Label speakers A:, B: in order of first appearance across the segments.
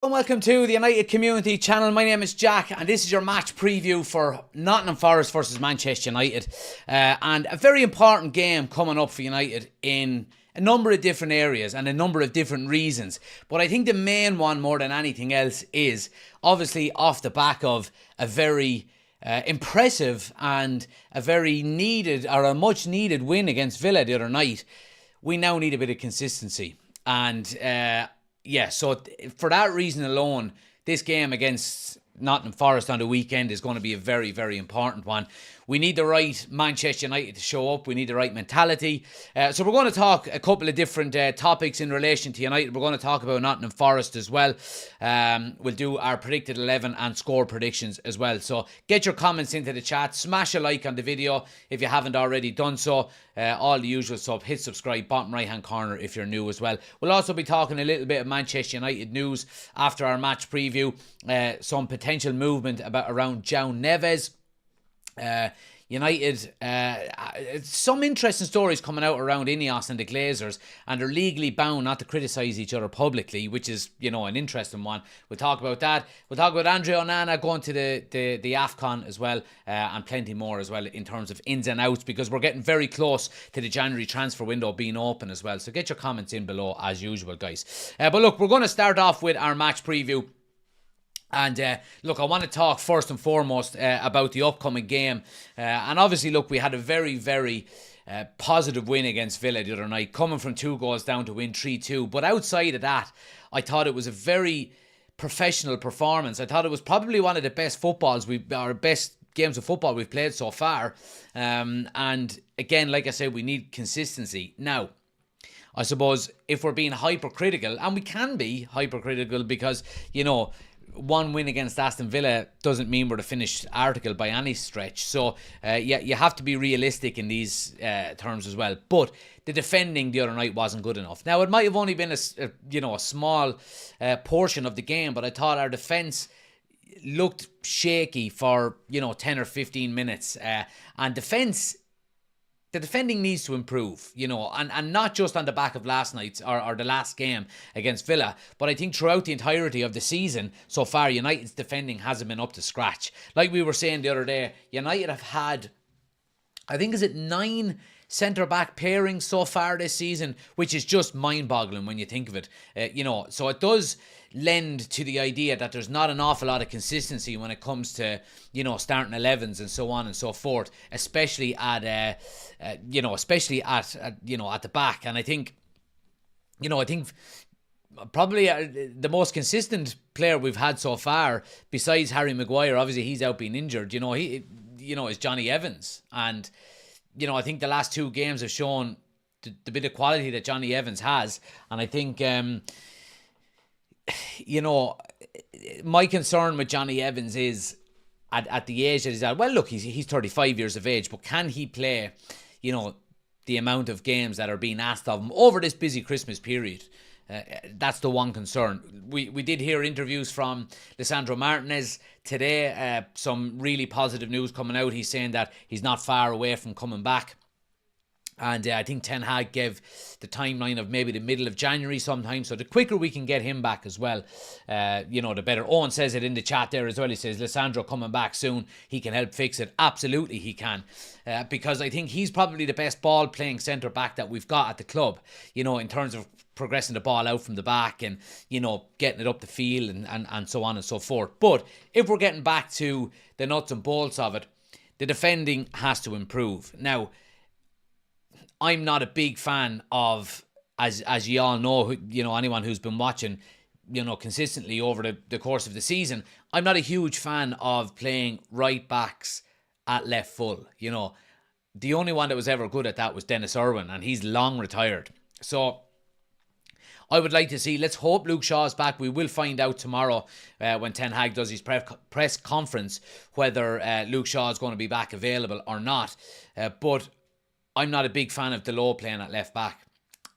A: And welcome to the United Community Channel. My name is Jack, and this is your match preview for Nottingham Forest versus Manchester United. And a very important game coming up for United in a number of different areas and a number of different reasons. But I think the main one, more than anything else, is obviously off the back of a very impressive and a very needed, or a much needed win against Villa the other night. We now need a bit of consistency. And so for that reason alone, this game against Nottingham Forest on the weekend is going to be a very, very important one. We need the right Manchester United to show up. We need the right mentality. So we're going to talk a couple of different topics in relation to United. We're going to talk about Nottingham Forest as well. We'll do our predicted 11 and score predictions as well. So get your comments into the chat. Smash a like on the video if you haven't already done so. All the usual stuff. Hit subscribe, bottom right hand corner if you're new as well. We'll also be talking a little bit of Manchester United news after our match preview. Some potential movement around João Neves. United, some interesting stories coming out around Ineos and the Glazers, and they're legally bound not to criticise each other publicly, which is, an interesting one. We'll talk about that. We'll talk about Andre Onana going to the AFCON as well, and plenty more as well in terms of ins and outs, because we're getting very close to the January transfer window being open as well. So get your comments in below as usual, guys. But look, we're going to start off with our match preview. And look, I want to talk first and foremost about the upcoming game. And obviously, look, we had a very, very positive win against Villa the other night, coming from 2 goals down to win 3-2. But outside of that, I thought it was a very professional performance. I thought it was probably one of the best best games of football we've played so far. And again, like I said, we need consistency. Now, I suppose if we're being hypercritical, and we can be hypercritical because, one win against Aston Villa doesn't mean we're the finished article by any stretch. So, you have to be realistic in these terms as well. But the defending the other night wasn't good enough. Now, it might have only been a small portion of the game, but I thought our defence looked shaky for, 10 or 15 minutes. And the defending needs to improve, and not just on the back of last night's or the last game against Villa, but I think throughout the entirety of the season so far, United's defending hasn't been up to scratch. Like we were saying the other day, United have had, I think, is it 9 centre-back pairings so far this season, which is just mind-boggling when you think of it. So it does lend to the idea that there's not an awful lot of consistency when it comes to, starting 11s and so on and so forth, especially at the back. And I think probably the most consistent player we've had so far, besides Harry Maguire, obviously he's out being injured, is Johnny Evans. And, I think the last 2 games have shown the bit of quality that Johnny Evans has. And I think, my concern with Johnny Evans is at the age that he's at. Well, look, he's 35 years of age, but can he play, the amount of games that are being asked of him over this busy Christmas period? That's the one concern. We did hear interviews from Lisandro Martinez today. Some really positive news coming out. He's saying that he's not far away from coming back. And I think Ten Hag gave the timeline of maybe the middle of January sometime. So the quicker we can get him back as well, the better. Owen says it in the chat there as well. He says, Lisandro coming back soon. He can help fix it. Absolutely he can. Because I think he's probably the best ball-playing centre-back that we've got at the club, in terms of progressing the ball out from the back and, getting it up the field and so on and so forth. But if we're getting back to the nuts and bolts of it, the defending has to improve. Now, I'm not a big fan of, as you all know, anyone who's been watching, consistently over the course of the season, I'm not a huge fan of playing right backs at left full. The only one that was ever good at that was Dennis Irwin, and he's long retired. So I would like to see, let's hope Luke Shaw's back. We will find out tomorrow when Ten Hag does his press conference whether Luke Shaw is going to be back available or not. But I'm not a big fan of Delort playing at left back.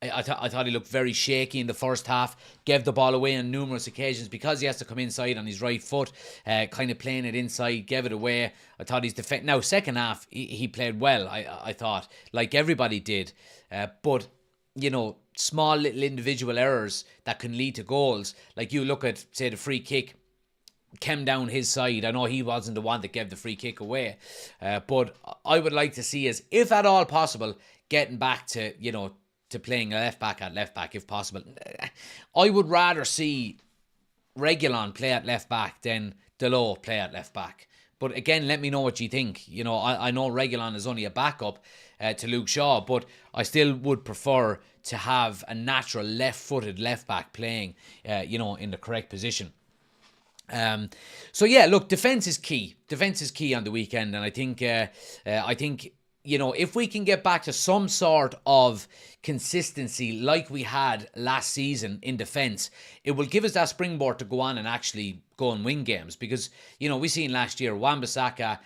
A: I thought he looked very shaky in the first half, gave the ball away on numerous occasions because he has to come inside on his right foot, kind of playing it inside, gave it away. I thought he's Now, second half, he played well, I thought, like everybody did. But small little individual errors that can lead to goals. Like you look at, say, the free kick came down his side. I know he wasn't the one that gave the free kick away, but I would like to see us, if at all possible, getting back to, to playing left back at left back if possible. I would rather see Reguilon play at left back than Delot play at left back. But again, let me know what you think. I know Reguilon is only a backup to Luke Shaw, but I still would prefer to have a natural left-footed left back playing, in the correct position. So yeah, look, defense is key. Defense is key on the weekend, and I think if we can get back to some sort of consistency like we had last season in defence, it will give us that springboard to go on and actually go and win games. Because, we seen last year, Wan-Bissaka,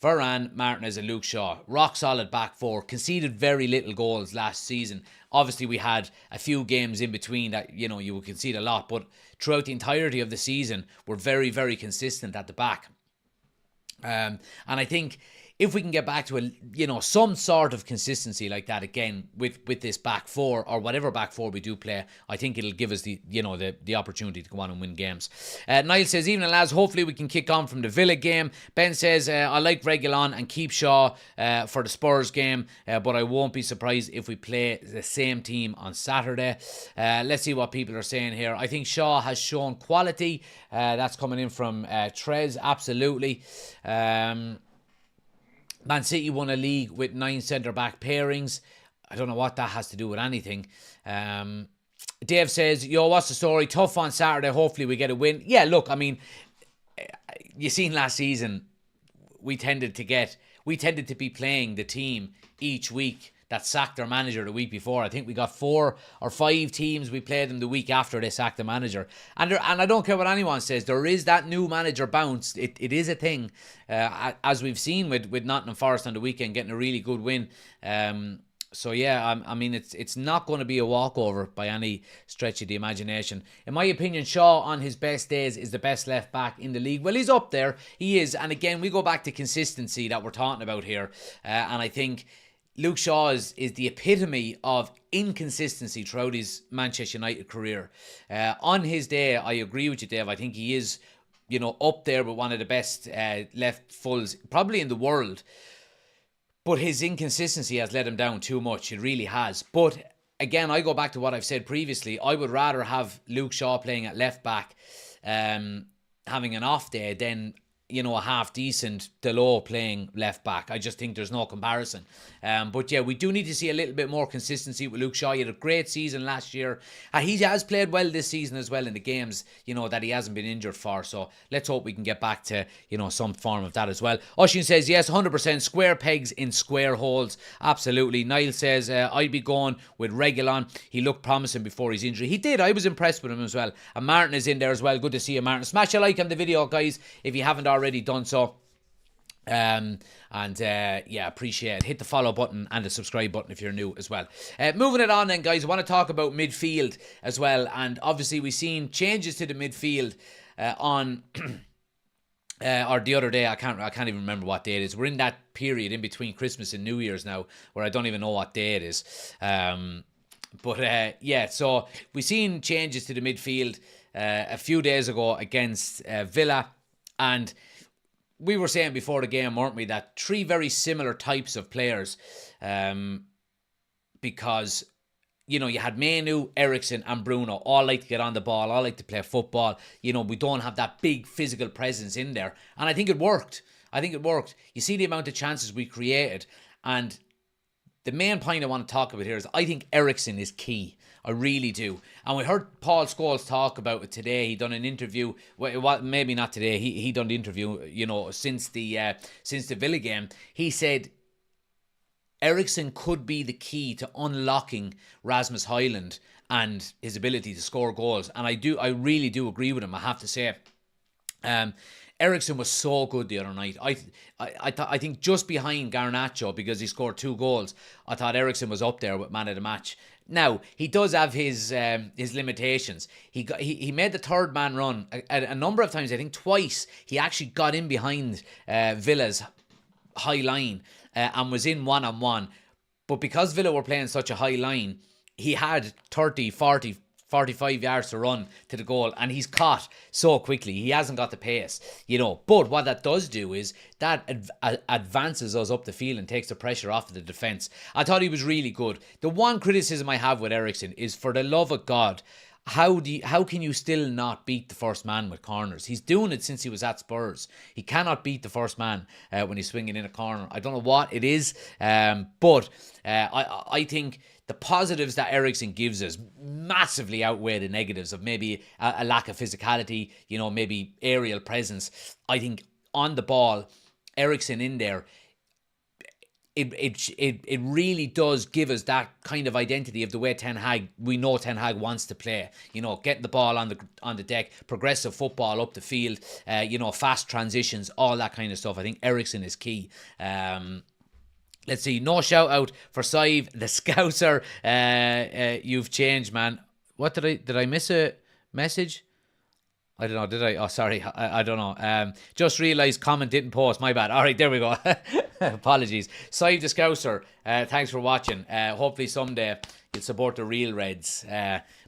A: Varane, Martinez and Luke Shaw, rock solid back four, conceded very little goals last season. Obviously, we had a few games in between that, you would concede a lot, but throughout the entirety of the season, we're very, very consistent at the back. And I think if we can get back to some sort of consistency like that again with this back four or whatever back four we do play, I think it'll give us the opportunity to go on and win games. Niall says, evening lads, hopefully we can kick on from the Villa game. Ben says, I like Reguilon and keep Shaw for the Spurs game, but I won't be surprised if we play the same team on Saturday. Let's see what people are saying here. I think Shaw has shown quality. That's coming in from Trez, absolutely. Man City won a league with 9 centre-back pairings. I don't know what that has to do with anything. Dave says, what's the story? Tough on Saturday. Hopefully we get a win. Yeah, look, I mean, you seen last season, we tended to be playing the team each week that sacked their manager the week before. I think we got 4 or 5 teams. We played them the week after they sacked the manager. And I don't care what anyone says, there is that new manager bounce. It is a thing. As we've seen with Nottingham Forest on the weekend, getting a really good win. So yeah, I mean, it's not going to be a walkover by any stretch of the imagination. In my opinion, Shaw on his best days is the best left back in the league. Well, he's up there. He is. And again, we go back to consistency that we're talking about here. And I think Luke Shaw is the epitome of inconsistency throughout his Manchester United career. On his day, I agree with you, Dave. I think he is, up there with one of the best left fulls, probably in the world. But his inconsistency has let him down too much. It really has. But again, I go back to what I've said previously. I would rather have Luke Shaw playing at left back, having an off day, than a half-decent Delot playing left-back. I just think there's no comparison. But yeah, we do need to see a little bit more consistency with Luke Shaw. He had a great season last year. He has played well this season as well in the games, that he hasn't been injured for. So let's hope we can get back to, some form of that as well. Oshin says, yes, 100%. Square pegs in square holes. Absolutely. Niall says, I'd be going with Reguilon. He looked promising before his injury. He did. I was impressed with him as well. And Martin is in there as well. Good to see you, Martin. Smash a like on the video, guys, if you haven't already done so. Appreciate it. Hit the follow button and the subscribe button if you're new as well. Moving it on then, guys, I want to talk about midfield as well. And obviously we've seen changes to the midfield on or the other day. I can't even remember what day it is. We're in that period in between Christmas and New Year's now where I don't even know what day it is. So we've seen changes to the midfield a few days ago against Villa, and we were saying before the game, weren't we, that 3 very similar types of players, because, you had Manu, Eriksen and Bruno, all like to get on the ball, all like to play football. We don't have that big physical presence in there. And I think it worked. You see the amount of chances we created. And the main point I want to talk about here is I think Eriksen is key. I really do. And we heard Paul Scholes talk about it today. He done an interview. Well, maybe not today. He done the interview, since the Villa game. He said Eriksen could be the key to unlocking Rasmus Højlund and his ability to score goals. And I really do agree with him, I have to say. Eriksen was so good the other night. I think just behind Garnacho, because he scored 2 goals, I thought Eriksen was up there with man of the match. Now, he does have his limitations. He made the third man run a number of times. I think twice he actually got in behind Villa's high line and was in one-on-one. But because Villa were playing such a high line, he had 30, 40, 45 yards to run to the goal, and he's caught so quickly. He hasn't got the pace, But what that does do is that advances us up the field and takes the pressure off of the defence. I thought he was really good. The one criticism I have with Eriksen is, for the love of God, how can you still not beat the first man with corners? He's doing it since he was at Spurs. He cannot beat the first man when he's swinging in a corner. I don't know what it is, but I think the positives that Eriksen gives us massively outweigh the negatives of maybe a lack of physicality, maybe aerial presence. I think on the ball, Eriksen in there, it really does give us that kind of identity of the way we know Ten Hag wants to play. Getting the ball on the deck, progressive football up the field, fast transitions, all that kind of stuff. I think Eriksen is key. Let's see, no shout out for Sive, the Scouser. You've changed, man. What did I miss a message? I don't know, did I? Oh, sorry, I don't know. Just realised comment didn't post, my bad. All right, there we go. Apologies. Sive the Scouser, thanks for watching. Hopefully someday you'll support the real Reds.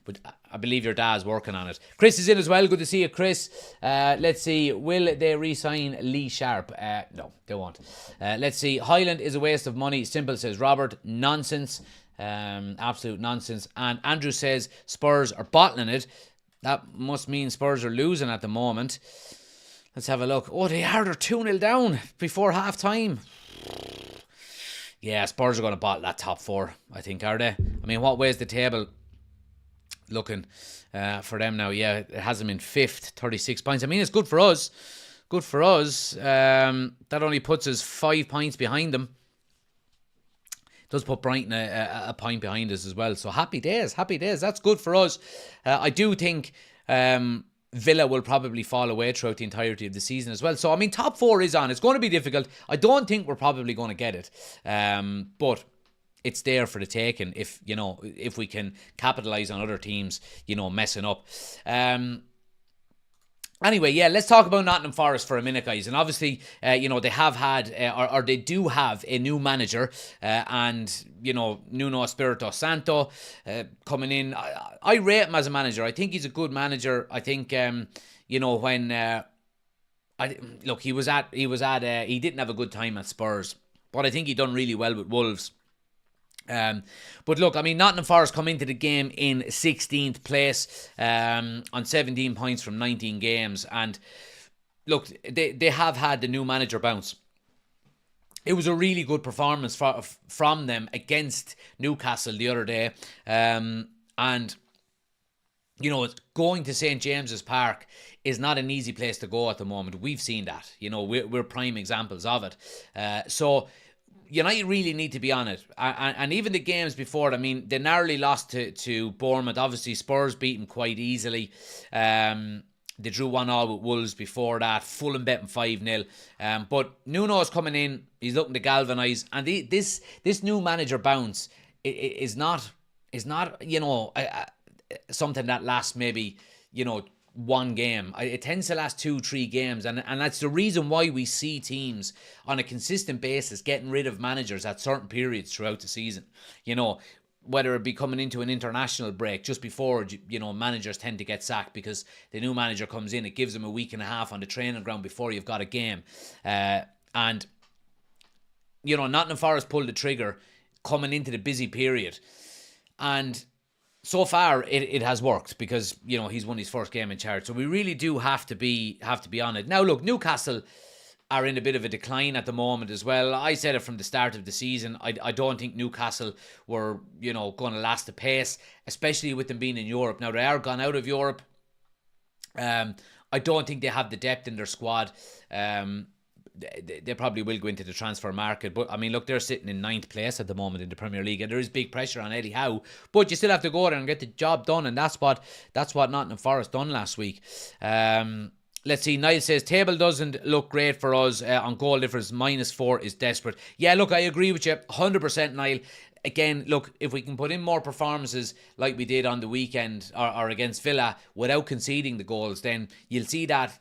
A: But I believe your dad's working on it. Chris is in as well. Good to see you, Chris. Let's see. Will they re-sign Lee Sharp? No, they won't. Let's see. Highland is a waste of money. Simple, says Robert. Nonsense. Absolute nonsense. And Andrew says Spurs are bottling it. That must mean Spurs are losing at the moment. Let's have a look. Oh, they are. They're 2-0 down before half time. Yeah, Spurs are going to bottle that top four, I think, are they? I mean, what way is the table looking for them now? Yeah, it has them in 5th, 36 points. I mean, it's good for us. Good for us. That only puts us 5 points behind them. It does put Brighton a point behind us as well. So happy days, happy days. That's good for us. I do think Villa will probably fall away throughout the entirety of the season as well. So, I mean, top four is on. It's going to be difficult. I don't think we're probably going to get it. But it's there for the taking if we can capitalise on other teams, messing up. Anyway, yeah, let's talk about Nottingham Forest for a minute, guys. And obviously, they have had, or they do have a new manager, and, Nuno Espirito Santo coming in. I rate him as a manager. I think he's a good manager. I think, when... he didn't have a good time at Spurs, but I think he done really well with Wolves. But look, I mean, Nottingham Forest come into the game in 16th place on 17 points from 19 games. And look, they have had the new manager bounce. It was a really good performance from them against Newcastle the other day. And, going to St. James's Park is not an easy place to go at the moment. We've seen that. We're prime examples of it. So United really need to be on it. And even the games before it, I mean, they narrowly lost to Bournemouth. Obviously, Spurs beat them quite easily. They drew 1-1 with Wolves before that. Fulham beat them 5-0. But Nuno's coming in. He's looking to galvanise. And this new manager bounce is not something that lasts maybe, one game. It tends to last 2-3 games, and that's the reason why we see teams on a consistent basis getting rid of managers at certain periods throughout the season. Whether it be coming into an international break just before, managers tend to get sacked because the new manager comes in. It gives them a week and a half on the training ground before you've got a game. And Nottingham Forest pulled the trigger coming into the busy period, and so far, it has worked because, he's won his first game in charge. So we really do have to be on it. Now, look, Newcastle are in a bit of a decline at the moment as well. I said it from the start of the season. I don't think Newcastle were, going to last the pace, especially with them being in Europe. Now, they are gone out of Europe. I don't think they have the depth in their squad. They probably will go into the transfer market. But, I mean, look, they're sitting in 9th place at the moment in the Premier League. And there is big pressure on Eddie Howe. But you still have to go there and get the job done. And that's what Nottingham Forest done last week. Let's see. Niall says, table doesn't look great for us on goal difference. -4 is desperate. Yeah, look, I agree with you 100%, Niall. Again, look, if we can put in more performances like we did on the weekend or against Villa without conceding the goals, then you'll see that,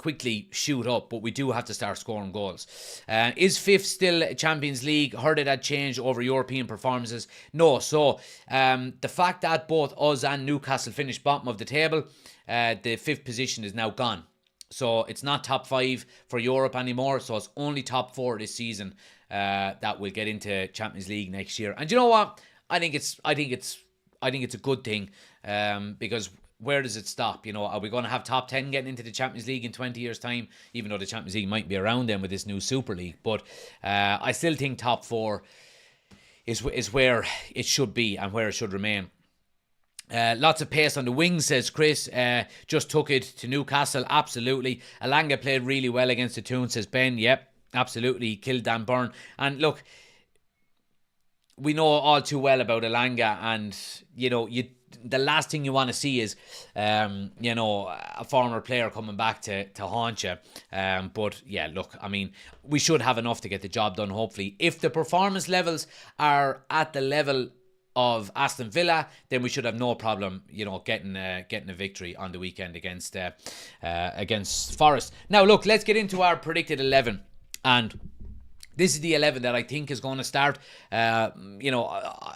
A: quickly shoot up, but we do have to start scoring goals. Is fifth still Champions League? Heard it had changed over European performances. No, so the fact that both us and Newcastle finished bottom of the table, the fifth position is now gone. So it's not top 5 for Europe anymore, so it's only top 4 this season that will get into Champions League next year. And you know what? I think it's a good thing, because where does it stop? You know, are we going to have top 10 getting into the Champions League in 20 years' time? Even though the Champions League might be around then with this new Super League. But I still think top 4 is where it should be and where it should remain. Lots of pace on the wings, says Chris. Just took it to Newcastle. Absolutely. Alanga played really well against the Toon, says Ben. Yep, absolutely. He killed Dan Burn. And look, we know all too well about Alanga, and you know, the last thing you want to see is you know, a former player coming back to haunt you. But yeah, look, I mean, we should have enough to get the job done, hopefully. If the performance levels are at the level of Aston Villa, then we should have no problem, you know, getting a victory on the weekend against Forest. Now look, let's get into our predicted 11, and this is the 11 that I think is going to start. You know,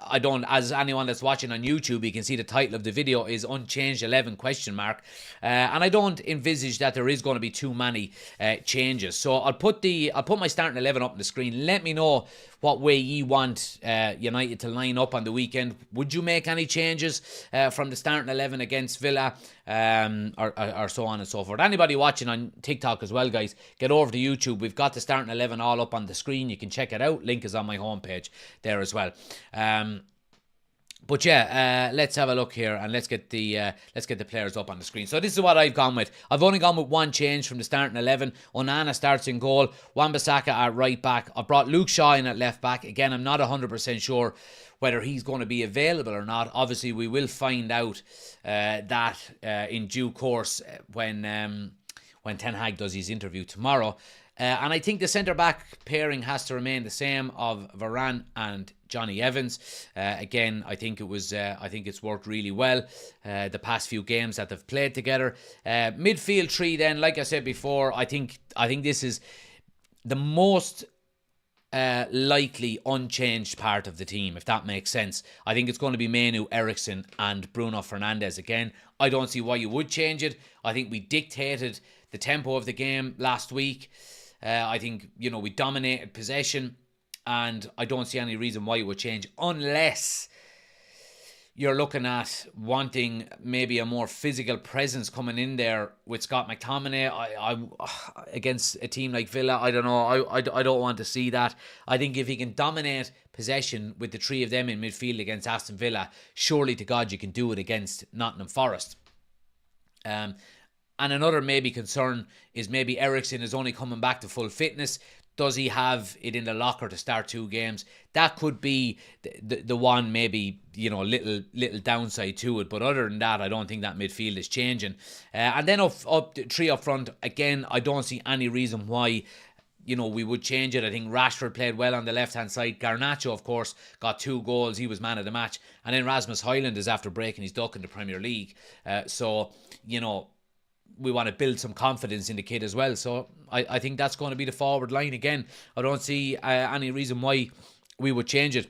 A: I don't, as anyone that's watching on YouTube, you can see the title of the video is Unchanged 11 ? And I don't envisage that there is going to be too many changes. So I'll put my starting 11 up on the screen. Let me know what way you want United to line up on the weekend. Would you make any changes from the starting 11 against Villa, or so on and so forth? Anybody watching on TikTok as well, guys, get over to YouTube. We've got the starting 11 all up on the screen. You can check it out. Link is on my homepage there as well. But yeah, let's have a look here, and let's get the players up on the screen. So this is what I've gone with. I've only gone with one change from the starting 11. Onana starts in goal. Wan-Bissaka at right back. I brought Luke Shaw in at left back. Again, I'm not 100% sure whether he's going to be available or not. Obviously, we will find out that in due course when Ten Hag does his interview tomorrow. And I think the centre-back pairing has to remain the same of Varane and Johnny Evans. Again, I think it's worked really well the past few games that they've played together. Midfield 3 then, like I said before, I think this is the most likely unchanged part of the team, if that makes sense. I think it's going to be Manu, Eriksen and Bruno Fernandes again. I don't see why you would change it. I think we dictated the tempo of the game last week. I think, you know, we dominated possession, and I don't see any reason why you would change, unless you're looking at wanting maybe a more physical presence coming in there with Scott McTominay. I against a team like Villa, I don't know. I don't want to see that. I think if he can dominate possession with the three of them in midfield against Aston Villa, surely to God you can do it against Nottingham Forest. And another maybe concern is maybe Eriksen is only coming back to full fitness. Does he have it in the locker to start 2 games? That could be the one maybe, you know, little downside to it. But other than that, I don't think that midfield is changing. And then up 3 up front, again, I don't see any reason why, you know, we would change it. I think Rashford played well on the left-hand side. Garnacho, of course, got 2 goals. He was man of the match. And then Rasmus Højlund is after breaking his duck in the Premier League. So, you know, we want to build some confidence in the kid as well. So I think that's going to be the forward line again. I don't see any reason why we would change it.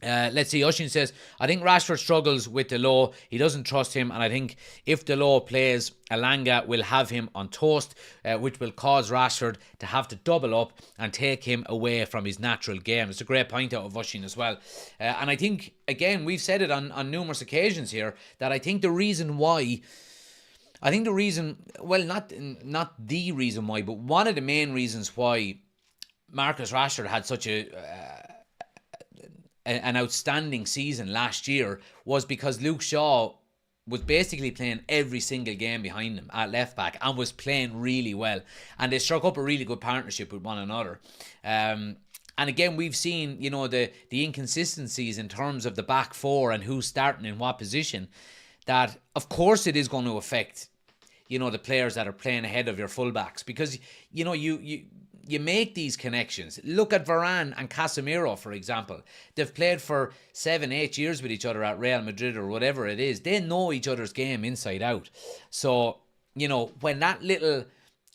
A: Let's see, Ushin says, I think Rashford struggles with Delors. He doesn't trust him, and I think if Delors plays, Alanga will have him on toast, which will cause Rashford to have to double up and take him away from his natural game. It's a great point out of Ushin as well. And I think, again, we've said it on numerous occasions here, that I think the reason why, well, not the reason why, but one of the main reasons why Marcus Rashford had such an outstanding season last year was because Luke Shaw was basically playing every single game behind him at left back and was playing really well, and they struck up a really good partnership with one another. And again, we've seen, you know, the inconsistencies in terms of the back four and who's starting in what position, that of course it is going to affect, you know, the players that are playing ahead of your fullbacks, because, you know, you make these connections. Look at Varane and Casemiro, for example. They've played for 7-8 years with each other at Real Madrid or whatever it is. They know each other's game inside out. So, you know, when that little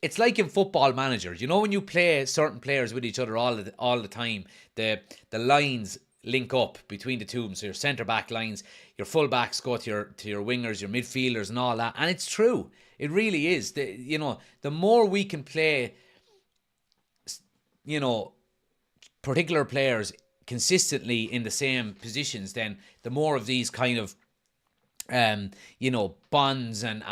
A: it's like in Football Manager. You know when you play certain players with each other all the time, the lines link up between the two of them. So your centre back lines, your full backs go to your wingers, your midfielders, and all that. And it's true. It really is. The more we can play, particular players consistently in the same positions, then the more of these kind of bonds and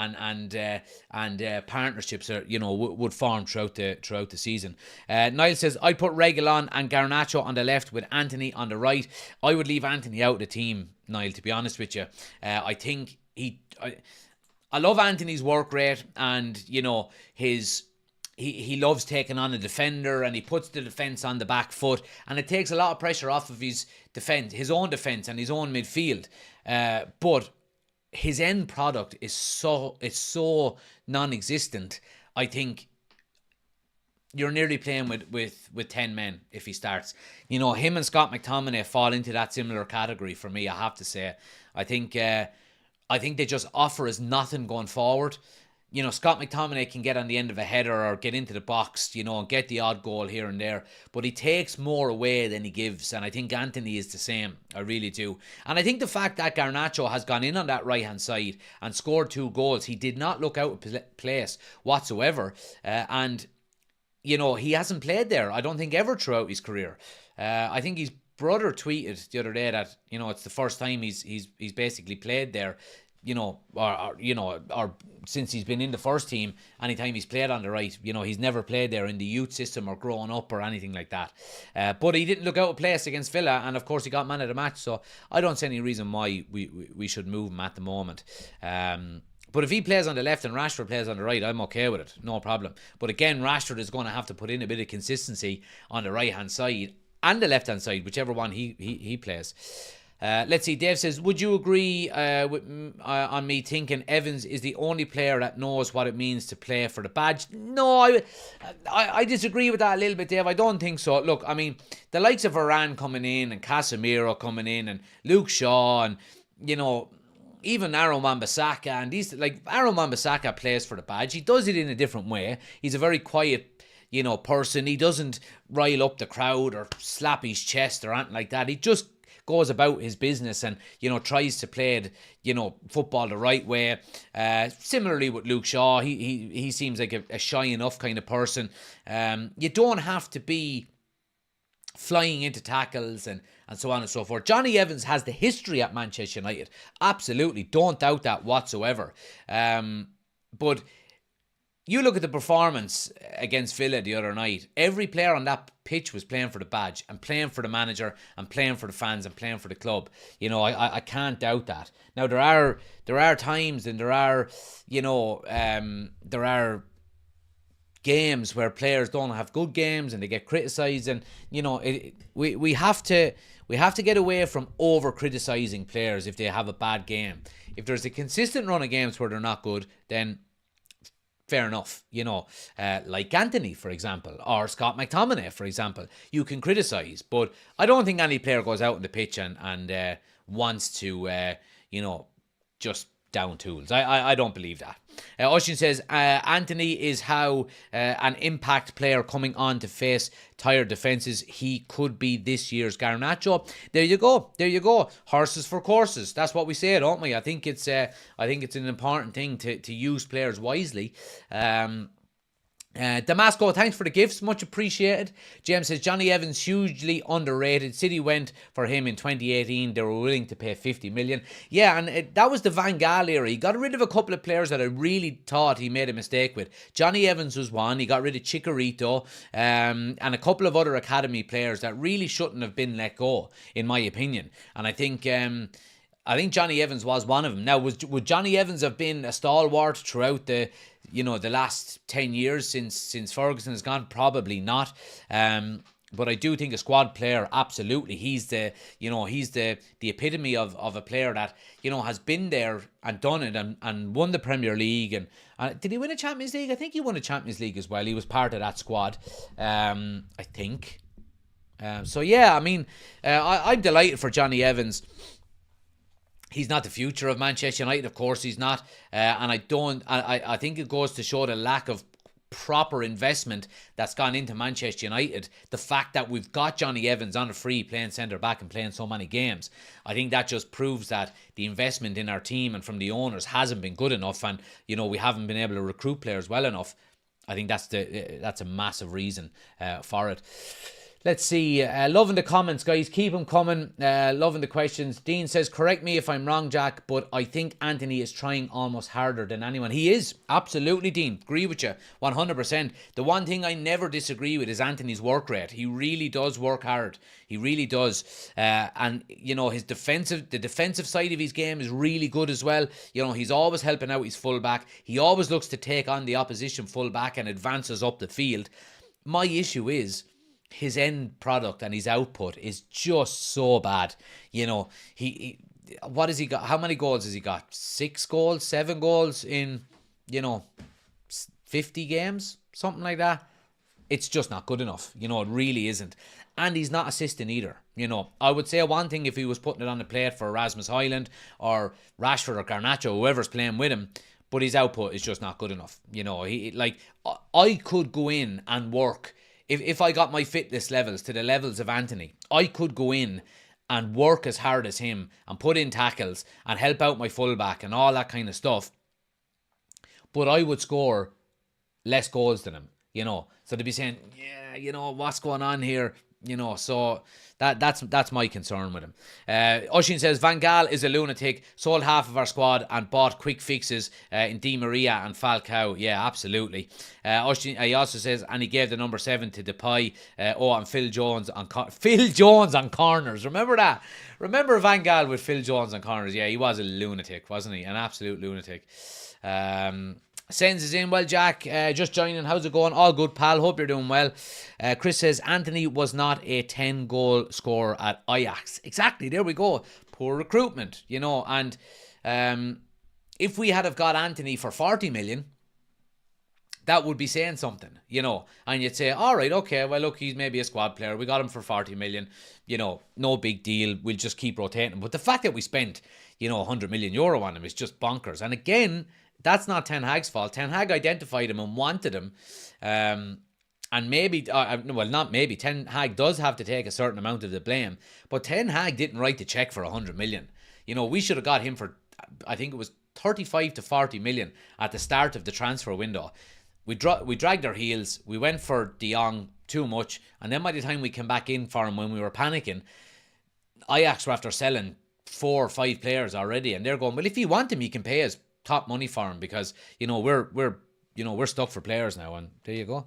A: partnerships are, would form throughout the season. Niall says, I put Reguilon and Garnacho on the left with Anthony on the right. I would leave Anthony out of the team, Niall, to be honest with you. I think I love Anthony's work rate, and he loves taking on a defender, and he puts the defence on the back foot, and it takes a lot of pressure off of his own defence and his own midfield. But his end product is so non-existent. I think you're nearly playing with 10 men if he starts. Him and Scott McTominay fall into that similar category for me, I have to say. I think they just offer us nothing going forward. Scott McTominay can get on the end of a header or get into the box, and get the odd goal here and there. But he takes more away than he gives. And I think Anthony is the same. I really do. And I think the fact that Garnacho has gone in on that right-hand side and scored 2 goals, he did not look out of place whatsoever. And he hasn't played there, I don't think, ever throughout his career. I think his brother tweeted the other day that, it's the first time he's basically played there. Or since he's been in the first team, anytime he's played on the right, he's never played there in the youth system or growing up or anything like that. But he didn't look out of place against Villa, and of course he got man of the match, so I don't see any reason why we should move him at the moment. But if he plays on the left and Rashford plays on the right, I'm okay with it, no problem. But again, Rashford is going to have to put in a bit of consistency on the right-hand side and the left-hand side, whichever one he plays. Let's see, Dave says, would you agree on me thinking Evans is the only player that knows what it means to play for the badge? No, I disagree with that a little bit, Dave. I don't think so. Look, I mean, the likes of Varane coming in and Casemiro coming in and Luke Shaw and, even Aaron Wan-Bissaka, and Aaron Wan-Bissaka plays for the badge. He does it in a different way. He's a very quiet person. He doesn't rile up the crowd or slap his chest or anything like that. He just goes about his business and, tries to play, football the right way. Similarly with Luke Shaw, he seems like a shy enough kind of person. You don't have to be flying into tackles and so on and so forth. Johnny Evans has the history at Manchester United. Absolutely. Don't doubt that whatsoever. But you look at the performance against Villa the other night. Every player on that pitch was playing for the badge and playing for the manager and playing for the fans and playing for the club. I can't doubt that. Now there are times and there are games where players don't have good games and they get criticised, and we have to get away from over criticising players if they have a bad game. If there's a consistent run of games where they're not good, then fair enough, like Anthony, for example, or Scott McTominay, for example. You can criticise, but I don't think any player goes out on the pitch and wants to, just down tools. I don't believe that. Ocean says, Anthony is how an impact player coming on to face tired defences. He could be this year's Garnacho. There you go. Horses for courses. That's what we say, don't we? I think it's an important thing to use players wisely. Damasco, thanks for the gifts, much appreciated. James says, Johnny Evans hugely underrated. City went for him in 2018. They were willing to pay 50 million. Yeah, and that was the Van Gaal era. He got rid of a couple of players that I really thought he made a mistake with. Johnny Evans was one. He got rid of Chicharito and a couple of other academy players that really shouldn't have been let go, in my opinion. And I think Johnny Evans was one of them. Now, would Johnny Evans have been a stalwart throughout the last 10 years since Ferguson has gone? Probably not. But I do think a squad player, absolutely. He's the epitome of a player that, has been there and done it and won the Premier League. And did he win a Champions League? I think he won a Champions League as well. He was part of that squad, I think. So yeah, I mean, I'm delighted for Johnny Evans. He's not the future of Manchester United, of course he's not. And I think it goes to show the lack of proper investment that's gone into Manchester United. The fact that we've got Johnny Evans on a free playing centre back and playing so many games, I think that just proves that the investment in our team and from the owners hasn't been good enough, and we haven't been able to recruit players well enough. I think that's a massive reason for it. Let's see. Loving the comments, guys. Keep them coming. Loving the questions. Dean says, correct me if I'm wrong, Jack, but I think Anthony is trying almost harder than anyone. He is. Absolutely, Dean. Agree with you. 100%. The one thing I never disagree with is Anthony's work rate. He really does work hard. He really does. And, the defensive side of his game is really good as well. He's always helping out his fullback. He always looks to take on the opposition fullback and advances up the field. My issue is his end product and his output is just so bad. He what has he got? How many goals has he got? 6 goals, 7 goals in 50 games, something like that. It's just not good enough. It really isn't. And he's not assisting either. I would say one thing if he was putting it on the plate for Rasmus Højlund or Rashford or Garnacho, whoever's playing with him, but his output is just not good enough. I could go in and work. If I got my fitness levels to the levels of Anthony, I could go in and work as hard as him and put in tackles and help out my fullback and all that kind of stuff. But I would score less goals than him, So they'd be saying, what's going on here? So that's my concern with him. Oshin says, Van Gaal is a lunatic, sold half of our squad and bought quick fixes in Di Maria and Falcao. Yeah, absolutely. Oshin, he also says, and he gave the number 7 to Depay. And Phil Jones on corners. Remember that? Remember Van Gaal with Phil Jones on corners? Yeah, he was a lunatic, wasn't he? An absolute lunatic. Sens is in. Well, Jack, just joining. How's it going? All good, pal. Hope you're doing well. Chris says, Anthony was not a 10-goal scorer at Ajax. Exactly, there we go. Poor recruitment, and if we had have got Anthony for 40 million, that would be saying something, and you'd say, all right, okay, well, look, he's maybe a squad player. We got him for 40 million, no big deal. We'll just keep rotating. But the fact that we spent, 100 million euro on him is just bonkers. And again, that's not Ten Hag's fault. Ten Hag identified him and wanted him. And maybe, not maybe, Ten Hag does have to take a certain amount of the blame. But Ten Hag didn't write the cheque for 100 million. We should have got him for, I think it was 35 to 40 million at the start of the transfer window. We dragged our heels. We went for De Jong too much. And then by the time we came back in for him when we were panicking, Ajax were after selling 4 or 5 players already. And they're going, well, if you want him, you can pay us top money for him because we're stuck for players now, and there you go.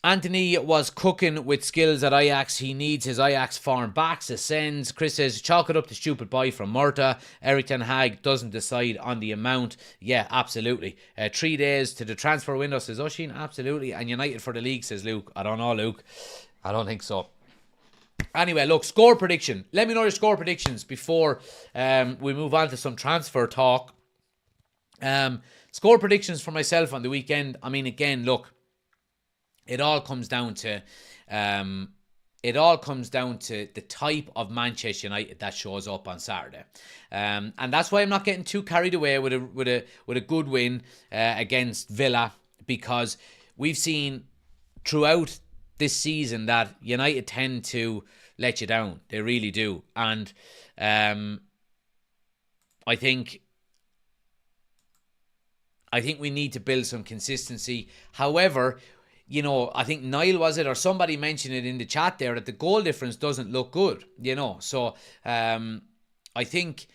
A: Anthony was cooking with skills at Ajax. He needs his Ajax form back. Sends. Chris says, chalk it up to stupid boy from Murta. Eric Ten Hag doesn't decide on the amount. Yeah, absolutely. 3 days to the transfer window, says Oshin. Absolutely. And United for the league, says Luke. I don't know, Luke. I don't think so. Anyway, look, score prediction. Let me know your score predictions before we move on to some transfer talk. Score predictions for myself on the weekend. I mean, again, look, it all comes down to the type of Manchester United that shows up on Saturday, and that's why I'm not getting too carried away with a good win against Villa, because we've seen throughout this season that United tend to let you down. They really do. And I think we need to build some consistency. However, I think Niall was it, or somebody mentioned it in the chat there, that the goal difference doesn't look good, So I think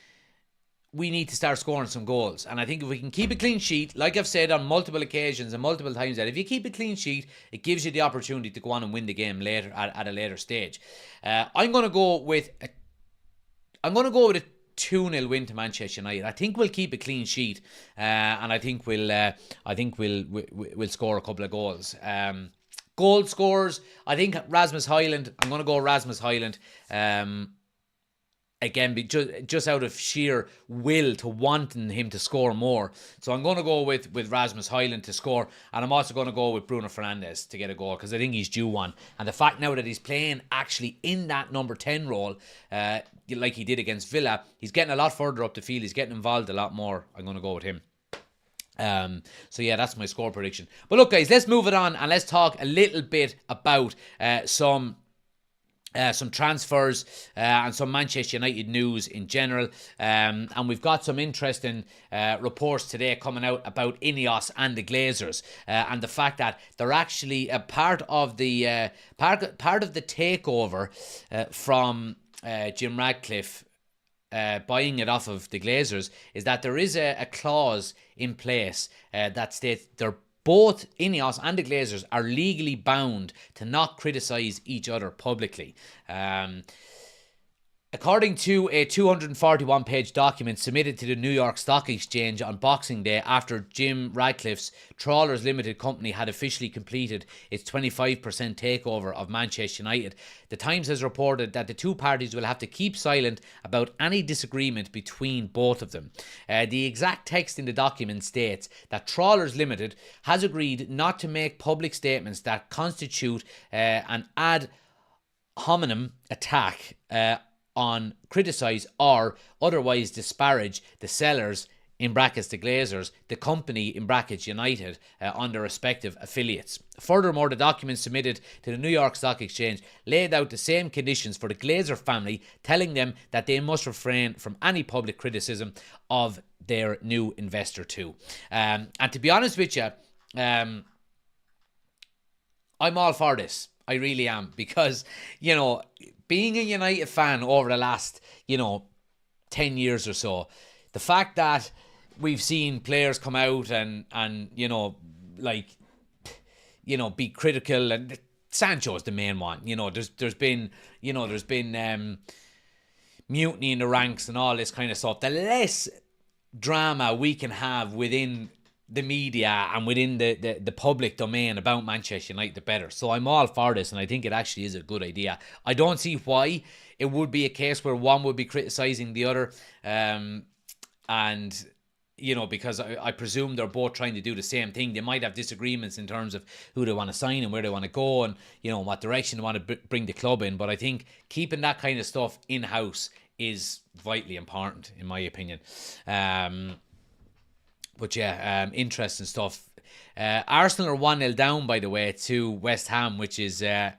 A: we need to start scoring some goals. And I think if we can keep a clean sheet, like I've said on multiple occasions and multiple times, that if you keep a clean sheet, it gives you the opportunity to go on and win the game later at a later stage. I'm going to go with a 2-0 win to Manchester United. I think we'll keep a clean sheet, and I think we'll score a couple of goals. Goal scorers, I think Rasmus Højlund. I'm going to go Rasmus Højlund. Again, just out of sheer will to wanting him to score more. So I'm going to go with Rasmus Højlund to score. And I'm also going to go with Bruno Fernandes to get a goal, because I think he's due one. And the fact now that he's playing actually in that number 10 role, like he did against Villa, he's getting a lot further up the field. He's getting involved a lot more. I'm going to go with him. So yeah, that's my score prediction. But look, guys, let's move it on and let's talk a little bit about some transfers and some Manchester United news in general. And we've got some interesting reports today coming out about Ineos and the Glazers, and the fact that they're actually a part of the part of the takeover from Jim Ratcliffe. Buying it off of the Glazers, is that there is a clause in place that states they're both Ineos and the Glazers are legally bound to not criticise each other publicly. According to a 241-page document submitted to the New York Stock Exchange on Boxing Day after Jim Ratcliffe's Trawlers Limited company had officially completed its 25% takeover of Manchester United, the Times has reported that the two parties will have to keep silent about any disagreement between both of them. The exact text in the document states that Trawlers Limited has agreed not to make public statements that constitute an ad hominem attack on, criticise or otherwise disparage the sellers, in brackets the Glazers, the company, in brackets United, on their respective affiliates. Furthermore, the document submitted to the New York Stock Exchange laid out the same conditions for the Glazer family, telling them that they must refrain from any public criticism of their new investor too. And to be honest with you, I'm all for this. I really am, because, you know, being a United fan over the last, 10 years or so, the fact that we've seen players come out and be critical, and Sancho's the main one. There's been mutiny in the ranks and all this kind of stuff. The less drama we can have within the media and within the public domain about Manchester United, the better. So I'm all for this, and I think it actually is a good idea. I don't see why it would be a case where one would be criticising the other, because I presume they're both trying to do the same thing. They might have disagreements in terms of who they want to sign and where they want to go, and what direction they want to bring the club in. But I think keeping that kind of stuff in-house is vitally important, in my opinion. But yeah, interesting stuff. Arsenal are 1-0 down, by the way, to West Ham, which is a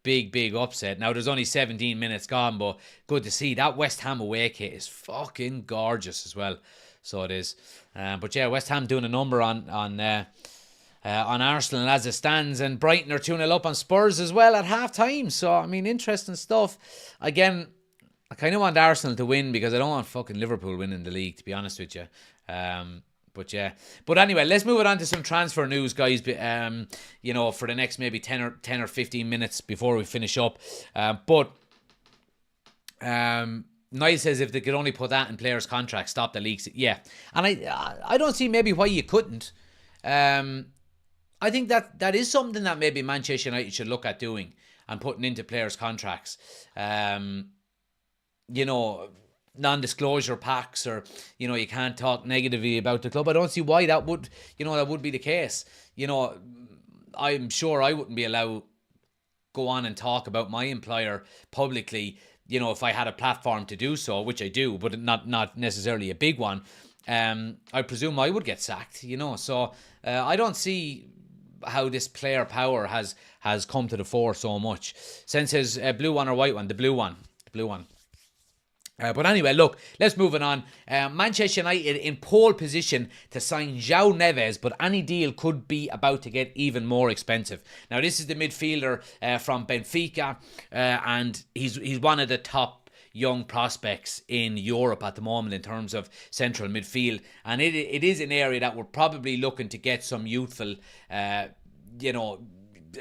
A: big upset. Now, there's only 17 minutes gone, but good to see. That West Ham away kit is fucking gorgeous as well. So it is. But yeah, West Ham doing a number on Arsenal as it stands, and Brighton are 2-0 up on Spurs as well at half time. So, I mean, interesting stuff. Again, I kind of want Arsenal to win because I don't want fucking Liverpool winning the league, to be honest with you. But yeah. But anyway, let's move it on to some transfer news, guys. For the next maybe 10 or 15 minutes before we finish up. Niall says if they could only put that in players' contracts, stop the leaks. Yeah. And I don't see maybe why you couldn't. I think that is something that maybe Manchester United should look at doing and putting into players' contracts. Non-disclosure packs, or you can't talk negatively about the club. I don't see why that would be the case. I'm sure I wouldn't be allowed to go on and talk about my employer publicly, if I had a platform to do so, which I do, but not necessarily a big one. I presume I would get sacked, so I don't see how this player power has come to the fore so much. Sen says blue one or white one? The blue one. But anyway, look, let's move it on. Manchester United in pole position to sign João Neves, but any deal could be about to get even more expensive. Now, this is the midfielder from Benfica, and he's one of the top young prospects in Europe at the moment in terms of central midfield, and it is an area that we're probably looking to get some youthful,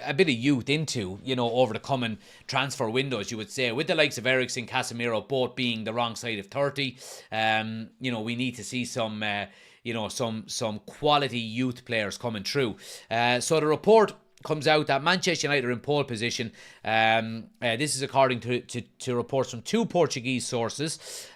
A: a bit of youth into, over the coming transfer windows, you would say, with the likes of Eriksen, Casemiro both being the wrong side of 30. We need to see some quality youth players coming through. So the report comes out that Manchester United are in pole position. This is according to reports from two Portuguese sources.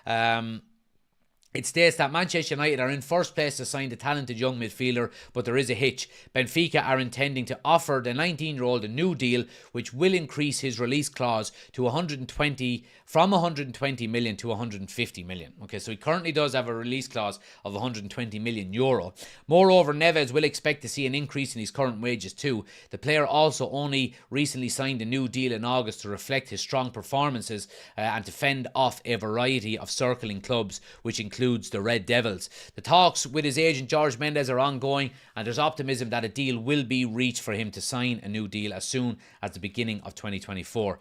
A: It states that Manchester United are in first place to sign the talented young midfielder, but there is a hitch. Benfica are intending to offer the 19-year-old a new deal, which will increase his release clause to 120 from 120 million to 150 million. Okay, so he currently does have a release clause of 120 million euro. Moreover, Neves will expect to see an increase in his current wages too. The player also only recently signed a new deal in August to reflect his strong performances and to fend off a variety of circling clubs, which includes the Red Devils. The talks with his agent Jorge Mendes are ongoing, and there's optimism that a deal will be reached for him to sign a new deal as soon as the beginning of 2024.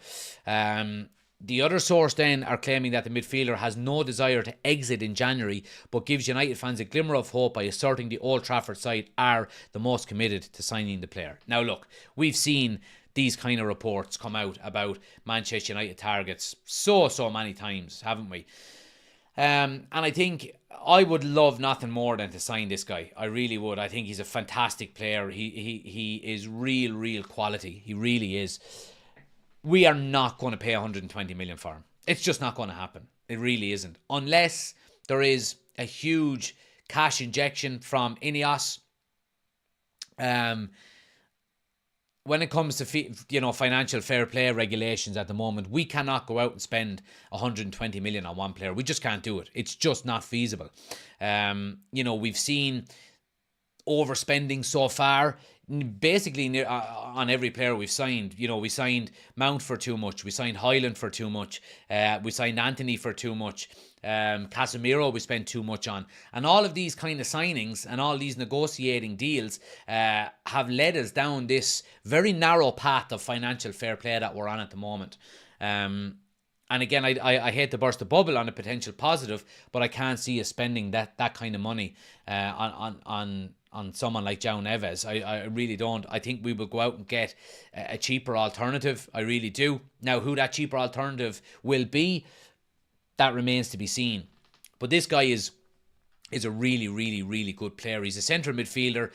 A: The other source then are claiming that the midfielder has no desire to exit in January, but gives United fans a glimmer of hope by asserting the Old Trafford side are the most committed to signing the player. Now look, we've seen these kind of reports come out about Manchester United targets so many times, haven't we? And I think I would love nothing more than to sign this guy. I really would. I think he's a fantastic player. He is real quality. He really is. We are not going to pay 120 million for him. It's just not going to happen. It really isn't. Unless there is a huge cash injection from Ineos. When it comes to financial fair play regulations at the moment, we cannot go out and spend 120 million on one player. We just can't do it. It's just not feasible. We've seen overspending so far, basically on every player we've signed. We signed Mount for too much. We signed Highland for too much. We signed Anthony for too much. Casemiro we spent too much on. And all of these kind of signings and all these negotiating deals have led us down this very narrow path of financial fair play that we're on at the moment. And again, I hate to burst the bubble on a potential positive, but I can't see us spending that kind of money on someone like João Neves. I really don't. I think we will go out and get a cheaper alternative. I really do. Now, who that cheaper alternative will be, that remains to be seen. But this guy is a really good player. He's a central midfielder.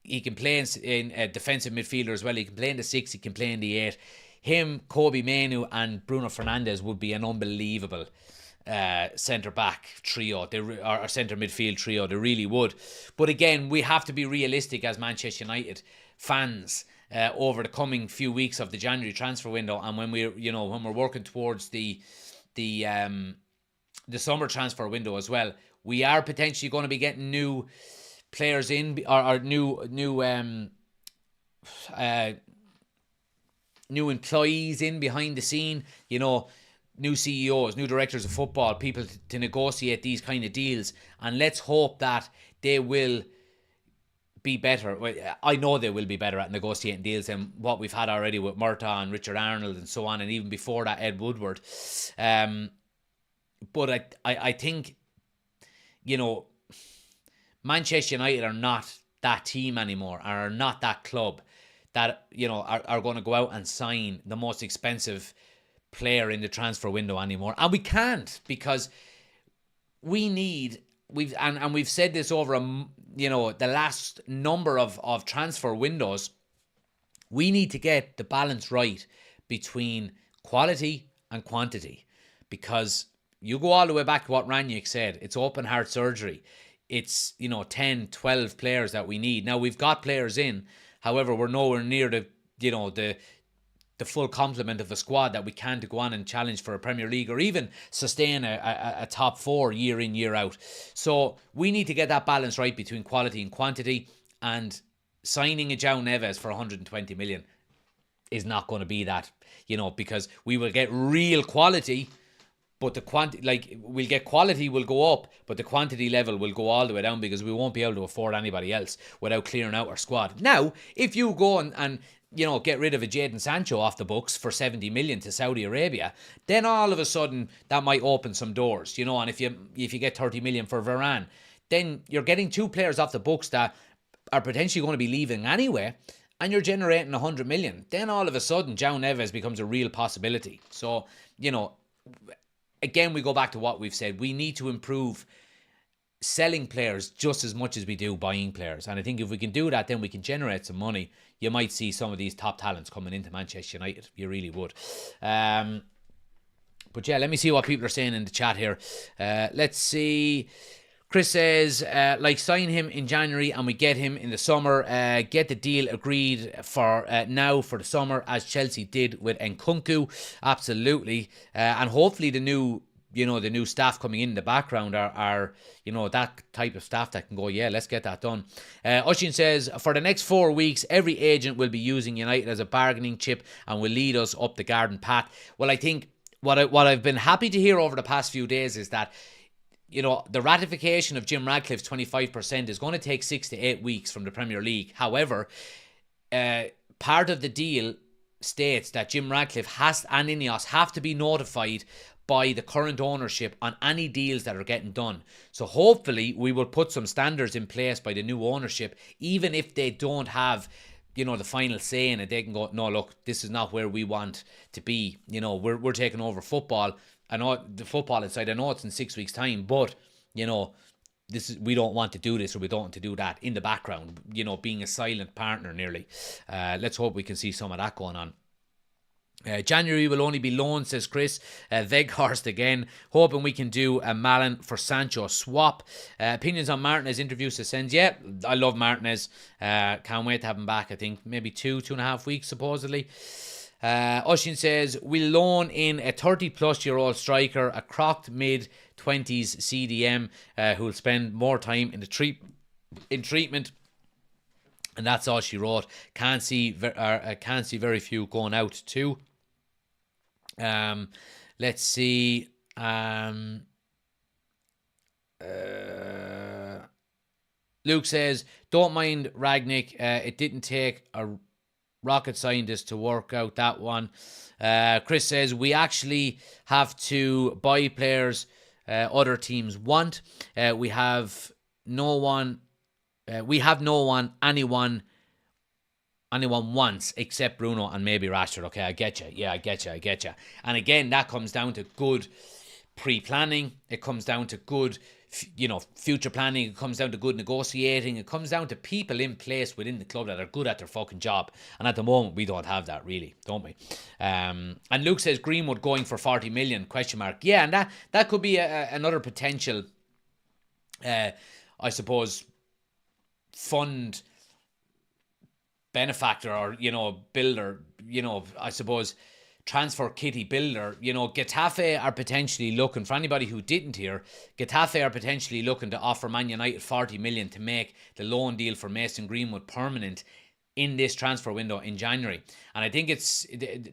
A: He can play in a defensive midfielder as well. He can play in the 6. He can play in the 8. Him, Kobe Mainoo and Bruno Fernandes would be an unbelievable centre-back trio, or centre midfield trio. They really would. But again, we have to be realistic as Manchester United fans over the coming few weeks of the January transfer window, and when we're working towards the summer transfer window as well. We are potentially going to be getting new players in, or new employees in behind the scene. New CEOs, new directors of football, people to negotiate these kind of deals. And let's hope that they will be better. Well, I know they will be better at negotiating deals than what we've had already with Murtaugh and Richard Arnold and so on, and even before that, Ed Woodward. But I think, Manchester United are not that team anymore, are not that club that, are going to go out and sign the most expensive player in the transfer window anymore. And we can't, because we've said this over the last number of transfer windows. We need to get the balance right between quality and quantity, because you go all the way back to what Ranić said. It's open heart surgery. It's 10, 12 players that we need. Now we've got players in, however we're nowhere near the full complement of a squad that we can to go on and challenge for a Premier League, or even sustain a top 4 year in, year out. So we need to get that balance right between quality and quantity, and signing a João Neves for 120 million is not going to be that, because we will get real quality, but the quantity, we'll get quality will go up, but the quantity level will go all the way down, because we won't be able to afford anybody else without clearing out our squad. Now, if you go and get rid of a Jadon Sancho off the books for 70 million to Saudi Arabia, then all of a sudden that might open some doors, and if you get 30 million for Varane, then you're getting 2 players off the books that are potentially going to be leaving anyway, and you're generating 100 million. Then all of a sudden João Neves becomes a real possibility. So, again, we go back to what we've said. We need to improve selling players just as much as we do buying players. And I think if we can do that, then we can generate some money. You might see some of these top talents coming into Manchester United. You really would. But But yeah, let me see what people are saying in the chat here. Let's see. Chris says, like, sign him in January and we get him in the summer. Get the deal agreed for now for the summer, as Chelsea did with Nkunku. Absolutely. And hopefully the new staff coming in the background are that type of staff that can go, yeah, let's get that done. Oshin says, for the next 4 weeks, every agent will be using United as a bargaining chip and will lead us up the garden path. Well, I think what I've been happy to hear over the past few days is that the ratification of Jim Ratcliffe's 25% is going to take 6 to 8 weeks from the Premier League. However, part of the deal states that Jim Ratcliffe and Ineos have to be notified by the current ownership on any deals that are getting done. So hopefully we will put some standards in place by the new ownership, even if they don't have the final say in it. They can go, no, look, this is not where we want to be. We're taking over football. I know the football inside. I know it's in 6 weeks' time, but we don't want to do this or we don't want to do that in the background. Being a silent partner nearly. Let's hope we can see some of that going on. January will only be loans, says Chris. Weghorst again. Hoping we can do a Malin for Sancho swap. Opinions on Martinez interview sends. Yeah, I love Martinez. Can't wait to have him back. I think maybe 2.5 weeks supposedly. Oshin says, we'll loan in a 30-plus-year-old striker, a crocked mid-20s CDM who will spend more time in treatment. And that's all she wrote. Can't see very few going out too. Let's see. Luke says, don't mind Ragnick. It didn't take a rocket scientist to work out that one. Chris says, we actually have to buy players other teams want. We have no one anyone wants except Bruno and maybe Rashford. Okay, I get you. Yeah, I get you. And again, that comes down to good pre-planning. It comes down to good, future planning. It comes down to good negotiating. It comes down to people in place within the club that are good at their fucking job. And at the moment, we don't have that really, don't we? And Luke says Greenwood going for 40 million, ? Yeah, and that could be another potential, I suppose, fund benefactor or builder, I suppose transfer kitty builder. Getafe are potentially looking, for anybody who didn't hear, Getafe are potentially looking to offer Man United 40 million to make the loan deal for Mason Greenwood permanent in this transfer window in January. And I think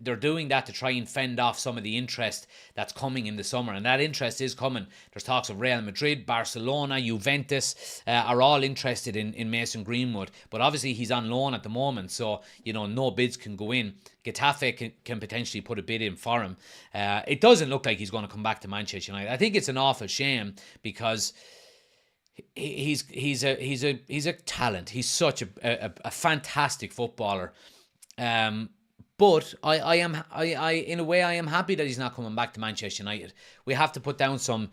A: they're doing that to try and fend off some of the interest that's coming in the summer. And that interest is coming. There's talks of Real Madrid, Barcelona, Juventus are all interested in Mason Greenwood. But obviously he's on loan at the moment, so no bids can go in. Getafe can potentially put a bid in for him. It doesn't look like he's going to come back to Manchester United. I think it's an awful shame because he's a talent. He's such a fantastic footballer. But I in a way I am happy that he's not coming back to Manchester United. We have to put down some,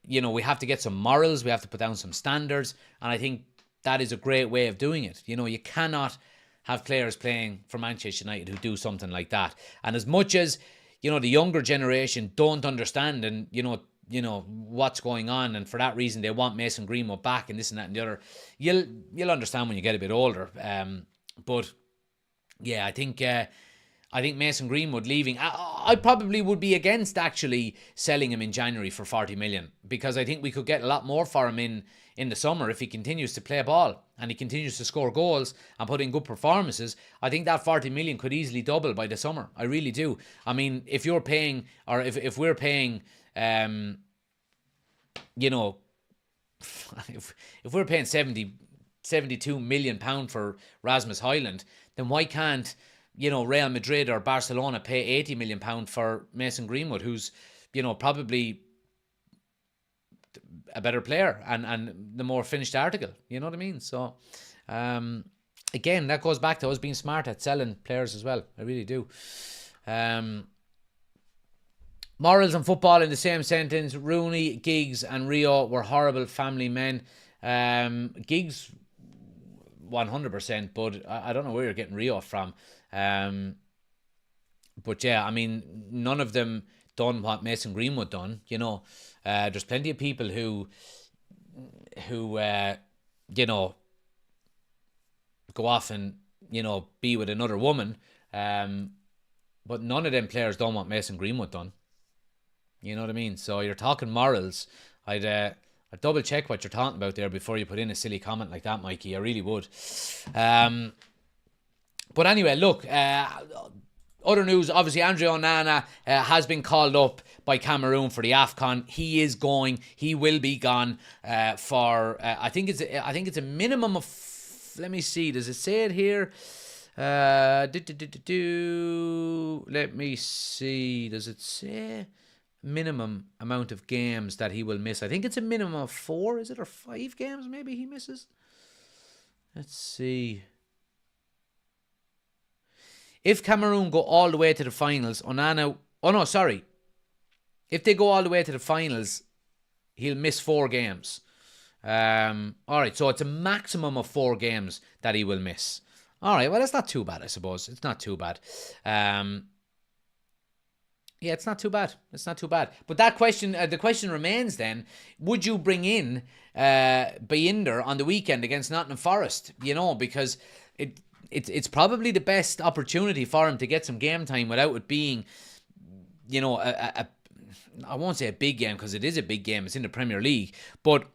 A: we have to get some morals. We have to put down some standards, and I think that is a great way of doing it. You cannot have players playing for Manchester United who do something like that. And as much as the younger generation don't understand and what's going on, and for that reason they want Mason Greenwood back and this and that and the other, you'll understand when you get a bit older. But yeah, I think Mason Greenwood leaving, I probably would be against actually selling him in January for 40 million, because I think we could get a lot more for him in the summer if he continues to play ball and he continues to score goals and put in good performances. I think that 40 million could easily double by the summer. I really do. I mean, if you're paying, or if we're paying, if we're paying 72 million pound for Rasmus Højlund, then why can't Real Madrid or Barcelona pay 80 million pound for Mason Greenwood, who's probably a better player and the more finished article, you know what I mean? So again, that goes back to us being smart at selling players as well. I really do. Morals and football in the same sentence. Rooney, Giggs and Rio were horrible family men. Giggs 100%, but I don't know where you're getting Rio from. But yeah, I mean, none of them done what Mason Greenwood done. There's plenty of people who go off and be with another woman, but none of them players done what Mason Greenwood done. You know what I mean? So you're talking morals. I'd double check what you're talking about there before you put in a silly comment like that, Mikey. I really would. But anyway, look, other news, obviously Andre Onana has been called up by Cameroon for the AFCON. He is going. He will be gone for I think it's a minimum of, let me see, does it say it here? Let me see. Does it say minimum amount of games that he will miss? I think it's a minimum of 4, is it, or 5 games maybe he misses? Let's see. If Cameroon go all the way to the finals, Onana... Oh, no, sorry. If they go all the way to the finals, he'll miss 4 games. All right, so it's a maximum of 4 games that he will miss. All right, well, that's not too bad, I suppose. It's not too bad. Yeah, it's not too bad. It's not too bad. But that question, the question remains then, would you bring in Binder on the weekend against Nottingham Forest? Because it's probably the best opportunity for him to get some game time without it being, I won't say a big game, because it is a big game. It's in the Premier League. But,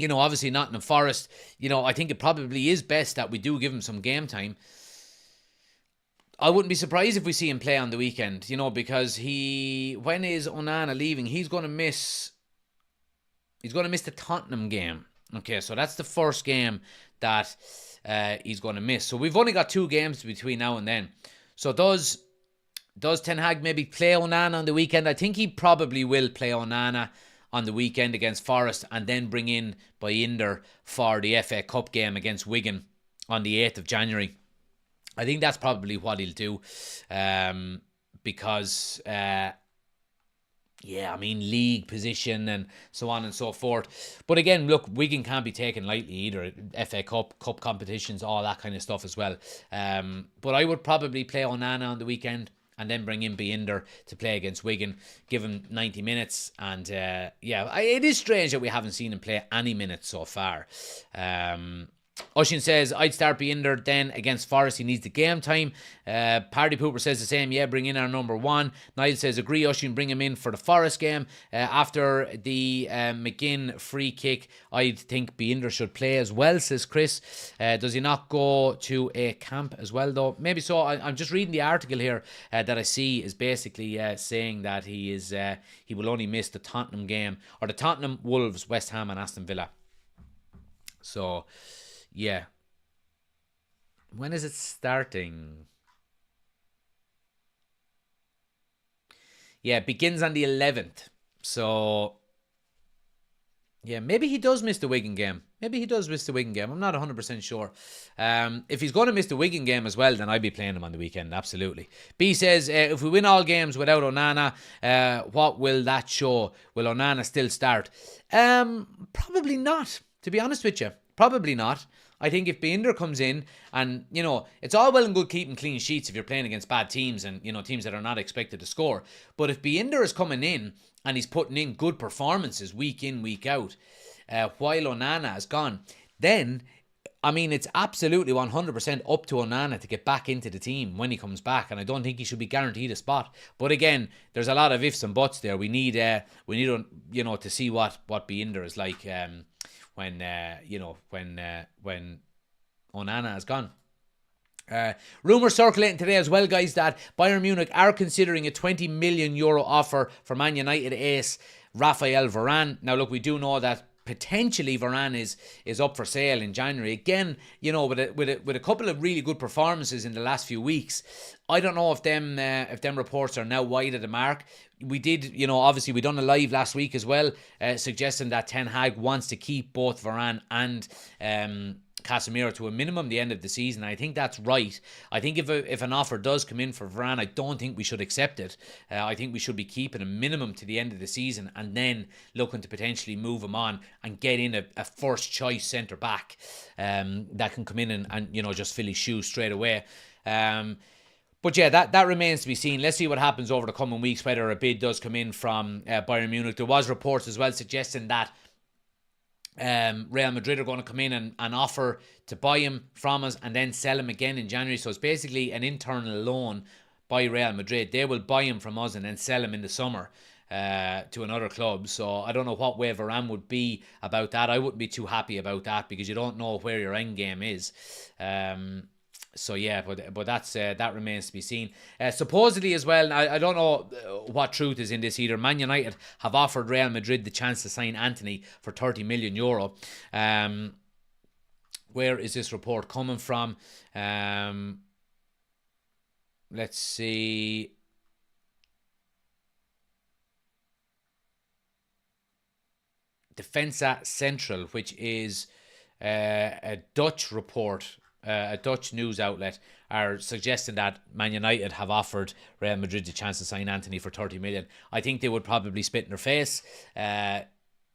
A: obviously Nottingham Forest, I think it probably is best that we do give him some game time. I wouldn't be surprised if we see him play on the weekend, because when is Onana leaving? He's going to miss the Tottenham game. Okay, so that's the first game that he's going to miss. So we've only got 2 games between now and then. So does Ten Hag maybe play Onana on the weekend? I think he probably will play Onana on the weekend against Forest and then bring in Binder for the FA Cup game against Wigan on the 8th of January. I think that's probably what he'll do, because, league position and so on and so forth. But again, look, Wigan can't be taken lightly either. FA Cup competitions, all that kind of stuff as well. But I would probably play Onana on the weekend and then bring in Binder to play against Wigan, give him 90 minutes. And it is strange that we haven't seen him play any minutes so far. Oshin says, I'd start Binder then against Forest. He needs the game time. Party Pooper says the same. Yeah, bring in our number 1. Niall says, agree, Oshin, bring him in for the Forest game. After the McGinn free kick, I think Binder should play as well, says Chris. Does he not go to a camp as well, though? Maybe so. I'm just reading the article here that I see is basically saying that he will only miss the Tottenham game, or the Tottenham, Wolves, West Ham and Aston Villa. So... yeah. When is it starting? Yeah, it begins on the 11th. So, yeah, maybe he does miss the Wigan game. I'm not 100% sure. If he's going to miss the Wigan game as well, then I'd be playing him on the weekend, absolutely. B says, if we win all games without Onana, what will that show? Will Onana still start? Probably not, to be honest with you. Probably not. I think if Binder comes in and, it's all well and good keeping clean sheets if you're playing against bad teams and, teams that are not expected to score. But if Binder is coming in and he's putting in good performances week in, week out, while Onana has gone, then, it's absolutely 100% up to Onana to get back into the team when he comes back. And I don't think he should be guaranteed a spot. But again, there's a lot of ifs and buts there. We need to see what Binder is like, when Onana is gone. Rumours circulating today as well, guys, that Bayern Munich are considering a €20 million offer for Man United ace Raphael Varane. Now, look, we do know that potentially Varane is up for sale in January. Again, with a couple of really good performances in the last few weeks, I don't know if them reports are now wide of the mark. We did, obviously we done a live last week as well, suggesting that Ten Hag wants to keep both Varane and Casemiro to a minimum the end of the season. I think that's right. I think if an offer does come in for Varane, I don't think we should accept it. I think we should be keeping a minimum to the end of the season and then looking to potentially move him on and get in a first choice centre back that can come in and just fill his shoes straight away. But yeah, that remains to be seen. Let's see what happens over the coming weeks, whether a bid does come in from Bayern Munich. There was reports as well suggesting that Real Madrid are going to come in and offer to buy him from us and then sell him again in January. So it's basically an internal loan by Real Madrid. They will buy him from us and then sell him in the summer to another club. So I don't know what way Varane would be about that. I wouldn't be too happy about that because you don't know where your end game is. So yeah, but that's that remains to be seen. Supposedly as well, I don't know what truth is in this either. Man United have offered Real Madrid the chance to sign Antony for €30 million. Where is this report coming from? Let's see. Defensa Central, which is a Dutch report. A Dutch news outlet are suggesting that Man United have offered Real Madrid the chance to sign Antony for 30 million. I think they would probably spit in their face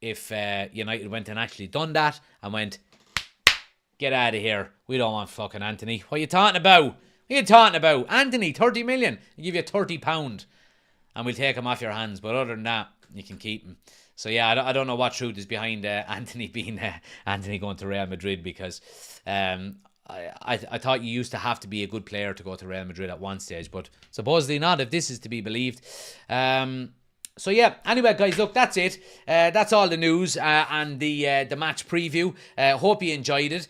A: if United went and actually done that and went, get out of here. We don't want fucking Antony. What are you talking about? What are you talking about? Antony, 30 million. I'll give you £30 and we'll take him off your hands. But other than that, you can keep him. So yeah, I don't know what truth is behind Antony being Antony going to Real Madrid because I thought you used to have to be a good player to go to Real Madrid at one stage, but supposedly not, if this is to be believed. So yeah, anyway guys, look, that's it. That's all the news and the match preview. Hope you enjoyed it.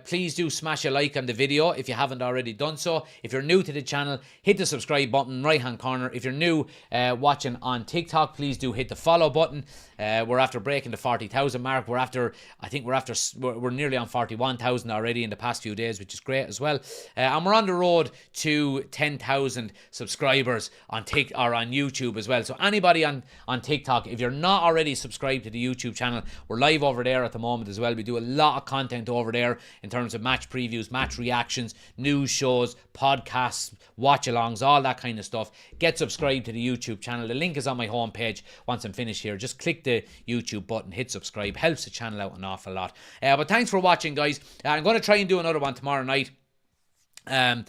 A: Please do smash a like on the video if you haven't already done so. If you're new to the channel, hit the subscribe button, right hand corner. If you're new watching on TikTok, please do hit the follow button. We're after breaking the 40,000 mark. We're nearly on 41,000 already in the past few days, which is great as well. And we're on the road to 10,000 subscribers on YouTube as well. So anybody on TikTok, if you're not already subscribed to the YouTube channel, we're live over there at the moment as well. We do a lot of content over there in terms of match previews, match reactions, news shows, podcasts, watch-alongs, all that kind of stuff. Get subscribed to the YouTube channel. The link is on my homepage. Once I'm finished here, just click the YouTube button, hit subscribe. Helps the channel out an awful lot. But thanks for watching, guys. I'm going to try and do another one tomorrow night. A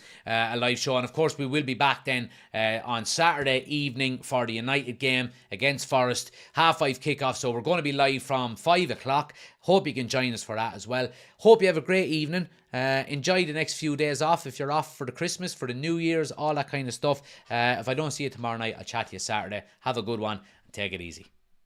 A: live show, and of course we will be back then on Saturday evening for the United game against Forest, 5:30 kickoff. So we're going to be live from 5 o'clock. Hope you can join us for that as well. Hope you have a great evening. Enjoy the next few days off if you're off for the Christmas, for the New Year's, all that kind of stuff. If I don't see you tomorrow night, I'll chat to you Saturday. Have a good one and take it easy.